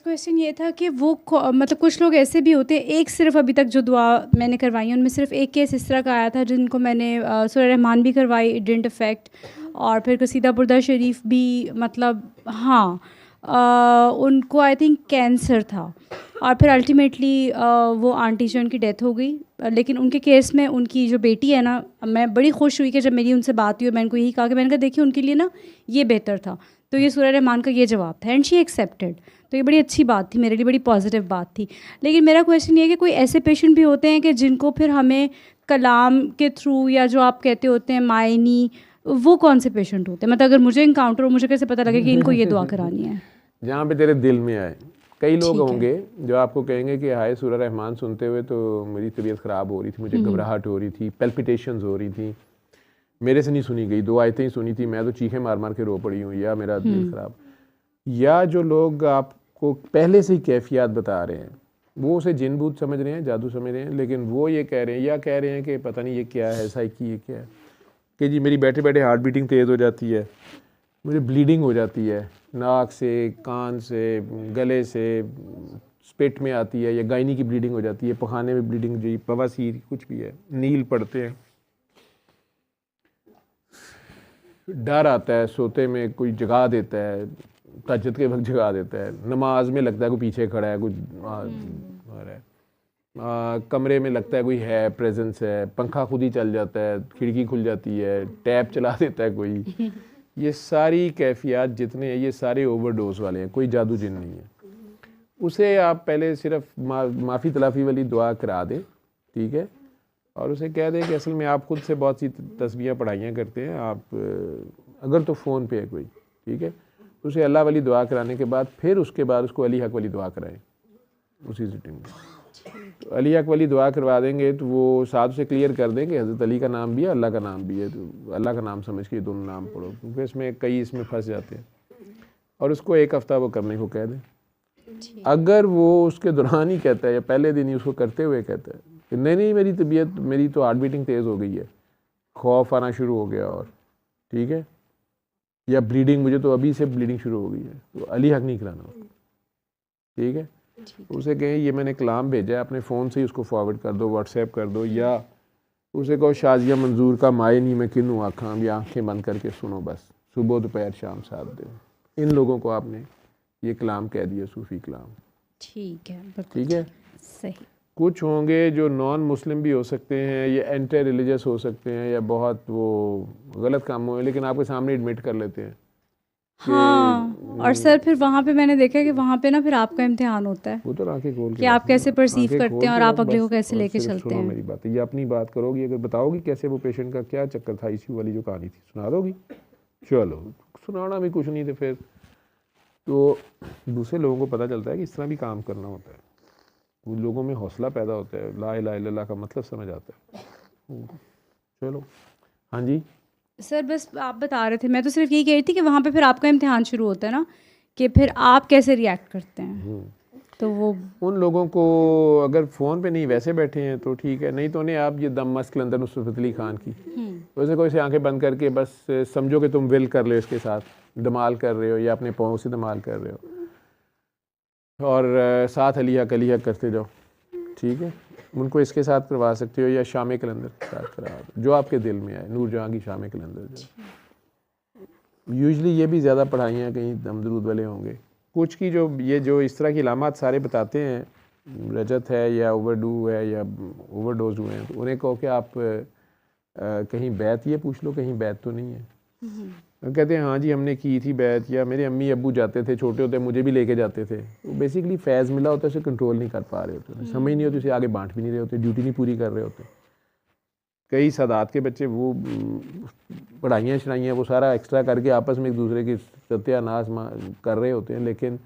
Question ये था कि वो मतलब कुछ लोग ऐसे भी होते हैं, एक सिर्फ अभी तक जो दुआ मैंने करवाई है उनमें सिर्फ एक केस इस तरह का आया था जिनको मैंने सूरह रहमान भी करवाई, इट डिडंट इफेक्ट। और फिर कसीदा बुर्दा शरीफ भी, मतलब हाँ, उनको आई थिंक कैंसर था और फिर अल्टीमेटली वो आंटी जो उनकी डेथ हो गई। लेकिन उनके केस में उनकी जो बेटी है ना, मैं बड़ी खुश हुई कि जब मेरी उनसे बात हुई और मैंने उनको यही कहा कि मैंने कहा देखिए उनके लिए ना ये बेहतर था, तो ये सूरह रहमान का ये जवाब था एंड शी एक्सेप्टेड। तो ये बड़ी अच्छी बात थी, मेरे लिए बड़ी पॉजिटिव बात थी। लेकिन मेरा क्वेश्चन ये है कि कोई ऐसे पेशेंट भी होते हैं कि जिनको फिर हमें कलाम के थ्रू या जो आप कहते होते हैं मायनी, वो कौन से पेशेंट होते हैं? मतलब अगर मुझे इनकाउंटर हो, मुझे कैसे पता लगे कि इनको ये दुआ करानी है? जहाँ पे तेरे दिल में आए। कई लोग ठीक है। होंगे जो आपको कहेंगे कि हाय सूरह रहमान सुनते हुए तो मेरी तबीयत ख़राब हो रही थी, मुझे घबराहट हो रही थी, पेल्पिटेशंस हो रही थी, मेरे से नहीं सुनी गई, 2 आयतें ही सुनी थी, मैं तो चीखें मार मार के रो पड़ी हूँ, या मेरा दिल ख़राब। या जो लोग आपको पहले से ही कैफियत बता रहे हैं, वो उसे जिन भूत समझ रहे हैं, जादू समझ रहे हैं, लेकिन वो ये कह रहे हैं या कह रहे हैं कि पता नहीं ये क्या है, साइकी ये क्या है, कि जी मेरी बैठे बैठे हार्ट बीटिंग तेज़ हो जाती है, मुझे ब्लीडिंग हो जाती है, नाक से, कान से, गले से, स्पेट में आती है, या गायनी की ब्लीडिंग हो जाती है, पखाने में ब्लीडिंग, जी बवासीर कुछ भी है, नील पड़ते हैं, डर आता है, सोते में कोई जगा देता है, तहज्जुद के वक्त जगा देता है, नमाज में लगता है कोई पीछे खड़ा है, कुछ आ रहा है, कमरे में लगता है कोई है, प्रेजेंस है, पंखा खुद ही चल जाता है, खिड़की खुल जाती है, टैप चला देता है कोई। ये सारी कैफियत जितने हैं ये सारे ओवरडोज वाले हैं, कोई जादू जिन नहीं है। उसे आप पहले सिर्फ माफ़ी तलाफ़ी वाली दुआ करा दें, ठीक है, और उसे कह दें कि असल में आप खुद से बहुत सी तस्बीहें पढ़ाइयाँ करते हैं, आप अगर तो फ़ोन पे है कोई, ठीक है, उसे अल्लाह वाली दुआ कराने के बाद फिर उसके बाद उसको अली हक वाली दुआ कराएं उसी सिटिंग में। तो अली हक वाली दुआ करवा देंगे तो वो साथ से क्लियर कर देंगे हज़रत अली का नाम भी है, अल्लाह का नाम भी है, तो अल्लाह का नाम समझ के दोनों नाम पढ़ो, क्योंकि इसमें कई इसमें फंस जाते हैं। और उसको 1 हफ़्ता वो करने को कह दें। अगर वो उसके दौरान ही कहता है या पहले दिन ही उसको करते हुए कहता है कि नहीं नहीं मेरी तबीयत, मेरी तो हार्ट बीटिंग तेज़ हो गई है, खौफ आना शुरू हो गया, और ठीक है, या ब्लीडिंग, मुझे तो अभी से ब्लीडिंग शुरू हो गई है, तो अली हक नहीं कराना उसको, ठीक है। उसे कहें ये मैंने कलाम भेजा है, अपने फ़ोन से ही उसको फॉरवर्ड कर दो, व्हाट्सएप कर दो, या उसे कहो शाजिया मंजूर का माए नहीं मैं किनूँ आँखां, या आँखें बंद करके सुनो, बस सुबह दोपहर शाम साथ दो। इन लोगों को आपने ये कलाम कह दिया, सूफ़ी कलाम, ठीक है, ठीक है। सही। कुछ होंगे जो नॉन मुस्लिम भी हो सकते हैं, या एंटी रिलीजियस हो सकते हैं, या बहुत वो गलत काम हुए, लेकिन आपके सामने एडमिट कर लेते हैं कि हाँ, और सर फिर वहाँ पे मैंने देखा कि वहाँ पे ना फिर आपका इम्तिहान होता है वो तो आंखें खोल के कि आप रख, कैसे परसीव आंखें करते खोल हैं और के आप रख अगले को बस, कैसे और लेके सिर्फ चलते सुनो हैं। मेरी बात। ये अपनी बात करोगी, अगर बताओगी कैसे वो पेशेंट का क्या चक्कर था, आईसीयू वाली जो कहानी थी सुना दोगी, चलो सुनाना भी कुछ नहीं, तो फिर तो दूसरे लोगों को पता चलता है कि इस तरह भी काम करना होता है, वो लोगों में हौसला पैदा होता है, ला इलाहा इल्लल्लाह का मतलब समझ आता है। चलो हाँ जी सर बस आप बता रहे थे, मैं तो सिर्फ यही कह रही थी कि वहाँ पे फिर आपका इम्तिहान शुरू होता है ना, कि फिर आप कैसे रिएक्ट करते हैं। तो वो उन लोगों को अगर फ़ोन पे नहीं वैसे बैठे हैं तो ठीक है, नहीं तो उन्हें आप ये दम मस्त कलंदर नुसरत फ़तेह अली खान की वैसे कोई से आंखें बंद करके बस समझो कि तुम विल कर रहे हो, इसके साथ दमाल कर रहे हो या अपने पाँव से दमाल कर रहे हो, और साथ अली हक करते जाओ, ठीक है। उनको इसके साथ करवा सकते हो या शाम कलंदर के साथ करा दो, जो आपके दिल में आए, नूर जहाँ की शाम कलंदर जो। यूजली ये भी ज़्यादा पढ़ाइयाँ कहीं दमदरूद वाले होंगे, कुछ की जो इस तरह की इलामात सारे बताते हैं, रजत है या ओवरडू है या ओवरडोज हुए हैं, तो उन्हें कहो कि आप कहीं बैत ये पूछ लो, कहीं बैत तो नहीं है। कहते हैं हाँ जी हमने की थी बैत, या मेरे अम्मी अब्बू जाते थे, छोटे होते मुझे भी लेके जाते थे। तो बेसिकली फैज़ मिला होता है, उसे कंट्रोल नहीं कर पा रहे होते, समझ नहीं होती, उसे आगे बांट भी नहीं रहे होते, ड्यूटी नहीं पूरी कर रहे होते। कई सादात के बच्चे वो पढ़ाइयाँ शढ़ाइयाँ वो सारा एक्स्ट्रा करके आपस में एक दूसरे की सत्यानाश कर रहे होते हैं, लेकिन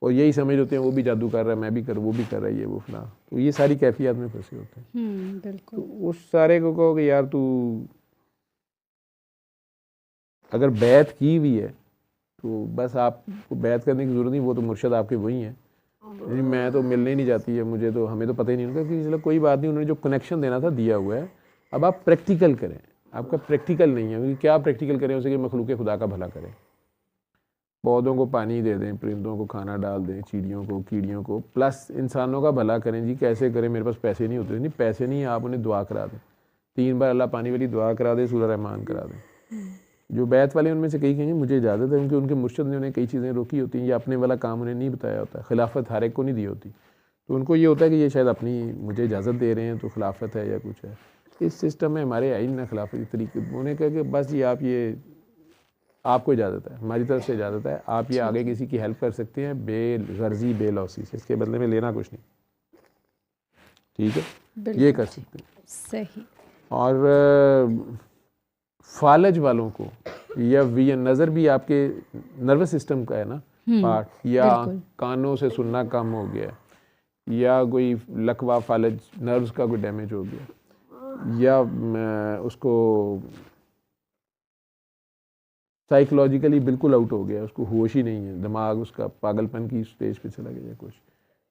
और यही समझ होते हैं वो भी जादू कर रहा है, मैं भी कर, वो भी कर रहा है, ये वो फला, तो ये सारी कैफियत में फंसे होते हैं। बिल्कुल। तो उस सारे को कहो कि यार तू अगर बैत की हुई है तो बस आपको बैत करने की ज़रूरत नहीं, वो तो मुर्शद आपके वही हैं। मैं तो मिलने ही नहीं जाती है, मुझे तो, हमें तो पता ही नहीं होता कि चलो कोई बात नहीं, उन्होंने जो कनेक्शन देना था दिया हुआ है, अब आप प्रैक्टिकल करें। आपका प्रैक्टिकल नहीं है, क्योंकि क्या प्रैक्टिकल करें उसे कि मखलूक खुदा का भला करें। पौधों को पानी दे दें, परिंदों को खाना डाल दें, चिड़ियों को, कीड़ियों को, प्लस इंसानों का भला करें। जी कैसे करें, मेरे पास पैसे नहीं होते। नहीं, पैसे नहीं, आप उन्हें दुआ करा दें, 3 बार अल्लाह पानी वाली दुआ करा दें, सूरह रहमान करा दें। जो बैत वाले उनमें से कई कहेंगे मुझे इजाज़त है, क्योंकि उनके मुर्शिद ने उन्हें कई चीज़ें रोकी होती हैं, या अपने वाला काम उन्हें नहीं बताया होता। खिलाफत हर एक को नहीं दी होती, तो उनको ये होता है कि ये शायद अपनी मुझे इजाज़त दे रहे हैं तो खिलाफत है या कुछ है। इस सिस्टम में हमारे आइन ना खिलाफत तरीके, उन्हें कहा कि बस ये आप ये आपको इजाज़त है, हमारी तरफ से इजाज़त है, आप ये आगे किसी की हेल्प कर सकते हैं बेगर्जी बेलौसी से, इसके बदले में लेना कुछ नहीं, ठीक है, ये कर सकते हैं। सही। और फालज वालों को या नज़र भी आपके नर्वस सिस्टम का है ना पार्ट, या कानों से सुनना कम हो गया, या कोई लकवा फालज नर्व्स का कोई डैमेज हो गया, या उसको साइकोलॉजिकली बिल्कुल आउट हो गया, उसको होश ही नहीं है, दिमाग उसका पागलपन की स्टेज पे चला गया, कुछ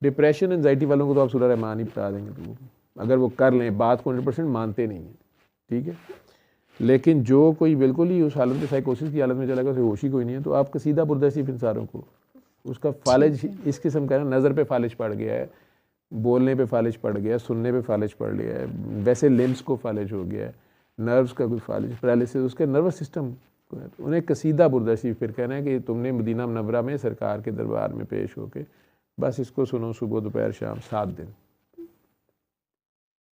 डिप्रेशन एंजाइटी वालों को तो आप सूरह रहमान ही बता देंगे, तो अगर वो कर लें बात को 100% मानते नहीं हैं, ठीक है। लेकिन जो कोई बिल्कुल ही उस हालत में साइकोसिस की हालत में चला गया, उसे होश ही कोई नहीं है, तो आप कसीदा बुरदसी इंसानों को उसका फालिज इस किस्म का नज़र पे फालिज पड़ गया है, बोलने पे फालिज पड़ गया है, सुनने पे फालिज पड़ गया है, वैसे लिम्स को फालिज हो गया है, नर्व्स का कोई फालिज पैरालिसिस उसके नर्वस सिस्टम को है, तो उन्हें कसीदा बुरदसी फिर कहना है कि तुमने मदीना मुनव्वरा में सरकार के दरबार में पेश होके बस इसको सुनो सुबह दोपहर शाम 7 दिन,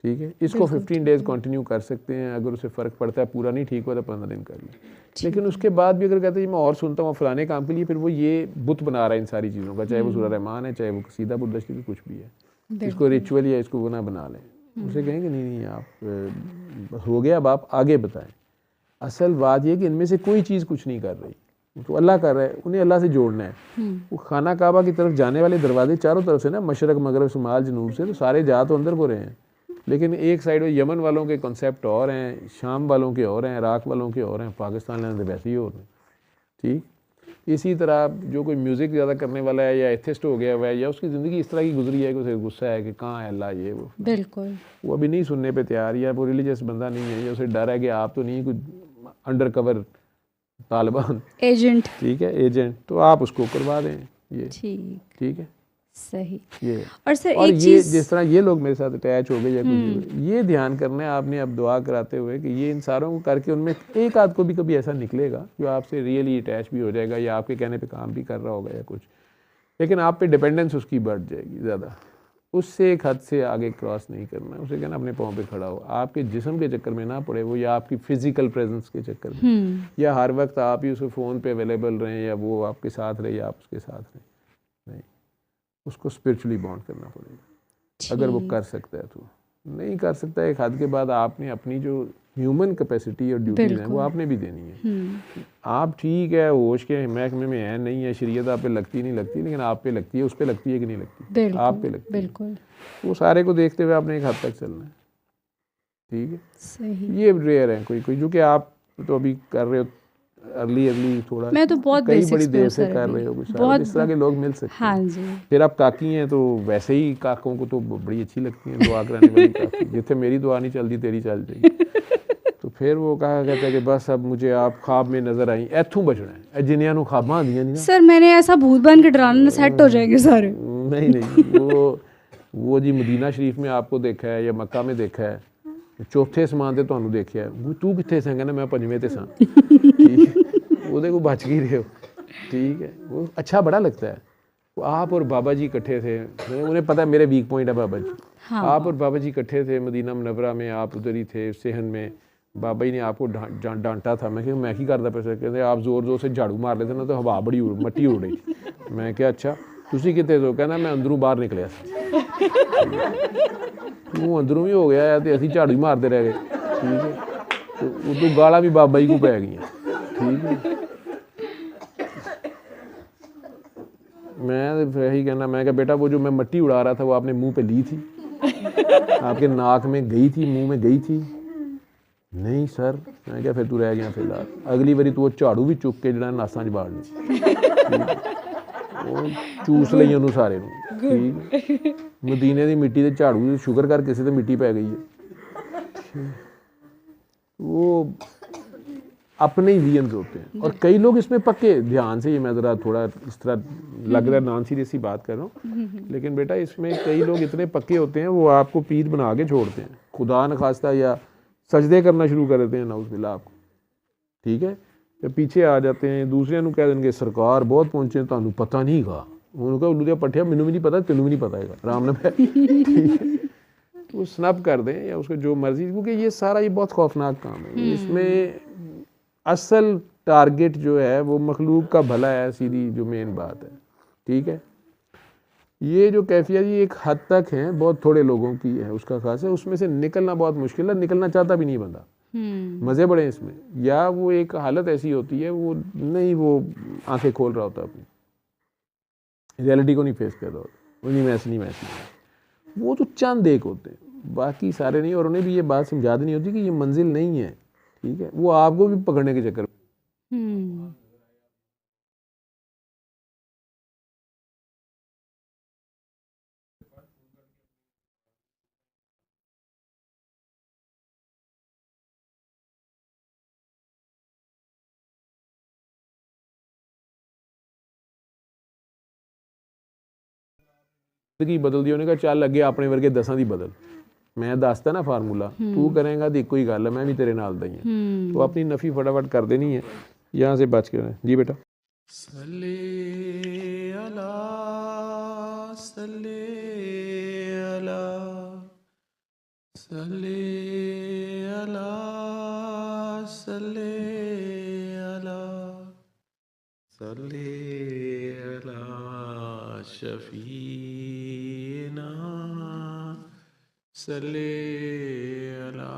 ठीक है। इसको 15 डेज़ कंटिन्यू कर सकते हैं, अगर उसे फ़र्क पड़ता है पूरा नहीं ठीक हुआ तो 15 दिन कर लें। लेकिन उसके बाद भी अगर कहते हैं मैं और सुनता हूँ फलाने काम के लिए, फिर वो ये बुत बना रहा है इन सारी चीज़ों का, चाहे वो सूरह रहमान है, चाहे वो कसीदा बुरदशी कुछ भी है, इसको रिचुअल या इसको वो ना बना लें। उसे कहेंगे नहीं आप हो गया, अब आप आगे बताएं। असल बात यह कि इनमें से कोई चीज़ कुछ नहीं कर रही, तो अल्लाह कर रहा है, उन्हें अल्लाह से जोड़ना है। वो खाना काबा की तरफ जाने वाले दरवाजे चारों तरफ से ना, मशरक मगरब शुमाल जनूब से, तो सारे जा तो अंदर को रहे हैं, लेकिन एक साइड में यमन वालों के कॉन्सेप्ट और हैं, शाम वालों के और हैं, इराक वालों के और हैं, पाकिस्तान वाले वैसे ही और हैं, ठीक। इसी तरह जो कोई म्यूज़िक ज़्यादा करने वाला है या एथिस्ट हो गया हुआ है, या उसकी ज़िंदगी इस तरह की गुजरी है कि उसे गुस्सा है कि कहाँ है अल्लाह, ये वो बिल्कुल वो अभी नहीं सुनने पे तैयार, या वो रिलीजियस बंदा नहीं है, या उसे डर है कि आप तो नहीं कुछ अंडर कवर तालिबान एजेंट, ठीक है, एजेंट, तो आप उसको करवा दें, ये ठीक है, सही। ये और सर और एक ये जिस तरह ये लोग मेरे साथ अटैच हो गए या कुछ, ये ध्यान करना है आपने अब दुआ कराते हुए कि ये इन सारों को करके उनमें एक आध को भी कभी ऐसा निकलेगा जो आपसे रियली अटैच भी हो जाएगा, या आपके कहने पे काम भी कर रहा होगा या कुछ, लेकिन आप पे डिपेंडेंस उसकी बढ़ जाएगी ज़्यादा। उससे एक हद से आगे क्रॉस नहीं करना, उसे कहना अपने पाँव पे खड़ा हो, आपके जिस्म के चक्कर में ना पड़े वो, या आपकी फिजिकल प्रेजेंस के चक्कर में, या हर वक्त आप ही उसे फ़ोन पे अवेलेबल रहें, या वो आपके साथ रहे या आप उसके साथ रहें, नहीं, उसको स्पिरिचुअली बॉन्ड करना पड़ेगा। अगर वो कर सकता है तो, नहीं कर सकता है एक हद के बाद आपने अपनी जो ह्यूमन कैपेसिटी और ड्यूटी है वो आपने भी देनी है। आप ठीक है होश के महकमे में है नहीं है, शरीयत आप पे लगती नहीं लगती, लेकिन आप पे लगती है, उस पे लगती है कि नहीं लगती, आप पे लगती है, वो सारे को देखते हुए आपने एक हद तक चलना है, ठीक है। सही। ये रेयर है कोई जो कि आप तो अभी कर रहे हो अर्ली थोड़ा, मैं तो बहुत कई बड़ी देर से कर रहे हो, कुछ इस तरह के लोग मिल सकते हैं। हाँ जी। फिर आप काकी हैं तो वैसे ही काकों को तो बड़ी अच्छी लगती है दुआ कराने वाली काकी, जितने मेरी दुआ नहीं चलती तेरी चल जाएगी, तो फिर वो कहा कहता है कि बस अब मुझे आप ख्वाब में नजर आई, इथों बचना है, जिन्नियां नूं ख्वाबां आंदियां नहीं ना। सर मैंने ऐसा भूत बन के डराना सेट हो जाएंगे सारे। नहीं वो जी मदीना शरीफ में आपको देखा है या मक्का में देखा है, चौथे समान से ਤੁਹਾਨੂੰ ਦੇਖਿਆ, तू कितने से कहना मैं पंजवें ते सां, ठीक, ਉਹਦੇ को बच गई रहे हो, ठीक है। वो अच्छा बड़ा लगता है। वो आप और बाबा जी इकट्ठे थे, उन्हें पता है मेरे वीक पॉइंट है बाबा जी, हाँ। आप और बाबा जी इकट्ठे थे मदीना मुनव्वरा में, आप उधर ही थे सेहन में, बाबा जी ने आपको डांटा था। मैं की करता पैसा, कहते आप जोर जोर से झाड़ू मार लेते ना तो हवा बड़ी मट्टी उड़ रही। मैं क्या अच्छा तुसी कितने हो, कहना मैं अंदरों बाहर निकलिया, तू अंदरों भी हो गया है तो असी झाड़ू ही मारते रह गए, ठीक है। तो उदू गाला भी बाबा जी को पै गई, ठीक है। मैं फिर यही कहना, मैं क्या बेटा वो जो मैं मट्टी उड़ा रहा था वो आपने मुंह पे ली थी, आपके नाक में गई थी, मुंह में गई थी? नहीं सर। मैं क्या फिर तू रह गया फिलहाल, अगली बारी तू वो झाड़ू भी चुक के जो नासां च बाड़ ली, वो चूस ਲਈ ਉਹਨੂੰ ਸਾਰੇ ਨੂੰ, ठीक। मदीने की मिट्टी के झाड़ू, शुक्र कर किसी तो मिट्टी पै गई है। वो अपने ही वियंस होते हैं। और कई लोग इसमें पक्के, ध्यान से, ये मैं ज़रा थोड़ा इस तरह लग रहा है नॉन सीरियस सी बात कर रहा हूँ, लेकिन बेटा इसमें कई लोग इतने पक्के होते हैं वो आपको पीर बना के छोड़ते हैं, खुदा न खास्ता, या सजदे करना शुरू कर देते हैं नाउज़ुबिल्लाह आपको, ठीक है। तो पीछे आ जाते हैं, दूसरे ਨੂੰ कह देंगे सरकार बहुत पहुँचे, ਤੁਹਾਨੂੰ पता नहीं गा, उनका उल्लू दिया पट्टिया, मैनू भी नहीं पता, तेनू भी नहीं पता है, आराम ना वो स्नब कर दें या उसको जो मर्जी, क्योंकि ये सारा ये बहुत खौफनाक काम है। इसमें असल टारगेट जो है वो मखलूक का भला है, सीधी जो मेन बात है, ठीक है। ये जो कैफियत ये एक हद तक है, बहुत थोड़े लोगों की है उसका खास है, उसमें से निकलना बहुत मुश्किल है, निकलना चाहता भी नहीं बंदा। मज़े बड़े हैं इसमें, या वो एक हालत ऐसी होती है वो नहीं, वो आंखें खोल रहा होता अपनी रियलिटी को नहीं फेस कर रहा होता, वो नहीं मैस नहीं मैस नहीं, वो तो चंद एक होते हैं, बाकी सारे नहीं। और उन्हें भी ये बात समझा देनी होती कि ये मंजिल नहीं है, ठीक है, वो आपको भी पकड़ने के चक्कर जिंदगी बदल दी, उन्हें कहा चल अगे अपने वर्गे 10 दी बदल, मैं दसता ना फार्मूला, तू करेगा तो एको ही गल है, मैं भी तेरे नाल दा ही हां। तो अपनी नफ़ी फटाफट कर देनी है, यहाँ से बच के रहना जी बेटा। सल्ले अला सल्ले अला सल्ले अला सल्ले अला सल्ले अला शफीना सल्ले अला